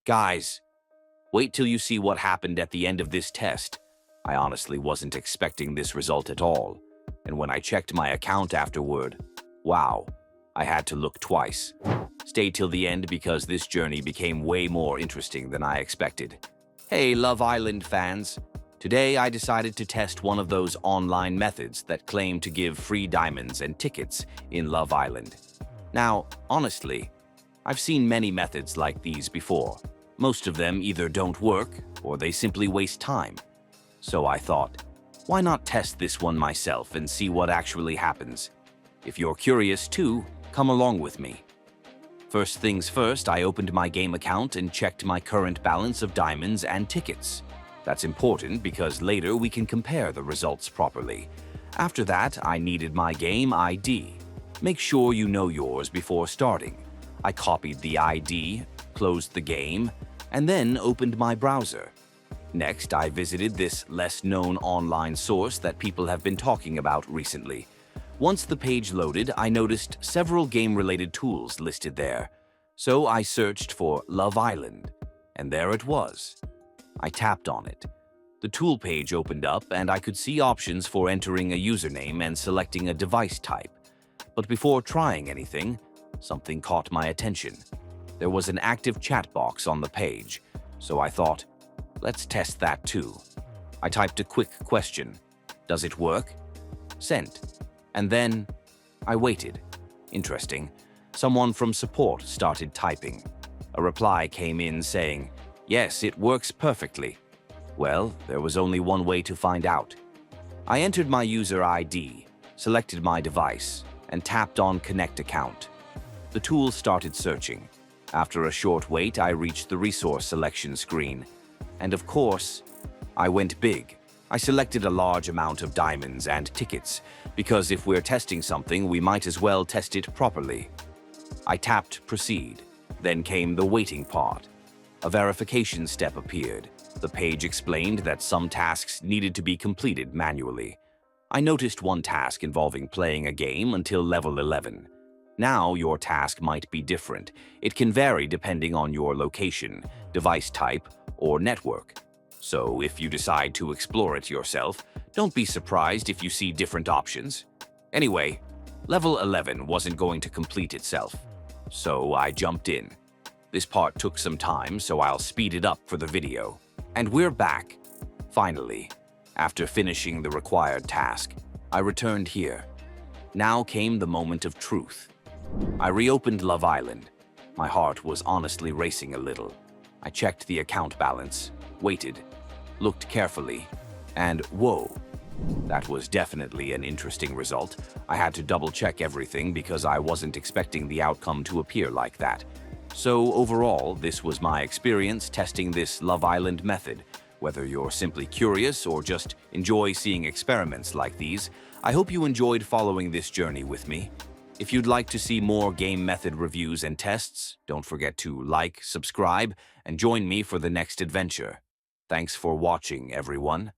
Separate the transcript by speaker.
Speaker 1: Guys, wait till you see what happened at the end of this test. I honestly wasn't expecting this result at all. And when I checked my account afterward, wow, I had to look twice. Stay till the end because this journey became way more interesting than I expected. Hey, Love Island fans. Today I decided to test one of those online methods that claim to give free diamonds and tickets in Love Island. Now, honestly, I've seen many methods like these before. Most of them either don't work or they simply waste time. So I thought, why not test this one myself and see what actually happens? If you're curious too, come along with me. First things first, I opened my game account and checked my current balance of diamonds and tickets. That's important because later we can compare the results properly. After that, I needed my game ID. Make sure you know yours before starting. I copied the ID, closed the game, and then opened my browser. Next, I visited this less-known online source that people have been talking about recently. Once the page loaded, I noticed several game-related tools listed there. So I searched for Love Island, and there it was. I tapped on it. The tool page opened up, and I could see options for entering a username and selecting a device type. But before trying anything, something caught my attention. There was an active chat box on the page, so I thought, let's test that too. I typed a quick question. Does it work? Sent. And then I waited. Interesting. Someone from support started typing. A reply came in saying, yes, it works perfectly. Well, there was only one way to find out. I entered my user ID, selected my device, and tapped on Connect Account. The tool started searching. After a short wait, I reached the resource selection screen. And of course, I went big. I selected a large amount of diamonds and tickets, because if we're testing something, we might as well test it properly. I tapped Proceed. Then came the waiting part. A verification step appeared. The page explained that some tasks needed to be completed manually. I noticed one task involving playing a game until level 11. Now your task might be different. It can vary depending on your location, device type, or network. So if you decide to explore it yourself, don't be surprised if you see different options. Anyway, level 11 wasn't going to complete itself, so I jumped in. This part took some time, so I'll speed it up for the video. And we're back. Finally, after finishing the required task, I returned here. Now came the moment of truth. I reopened Love Island. My heart was honestly racing a little. I checked the account balance, waited, looked carefully, and whoa, that was definitely an interesting result. I had to double-check everything because I wasn't expecting the outcome to appear like that. So overall, this was my experience testing this Love Island method. Whether you're simply curious or just enjoy seeing experiments like these, I hope you enjoyed following this journey with me. If you'd like to see more game method reviews and tests, don't forget to like, subscribe, and join me for the next adventure. Thanks for watching, everyone.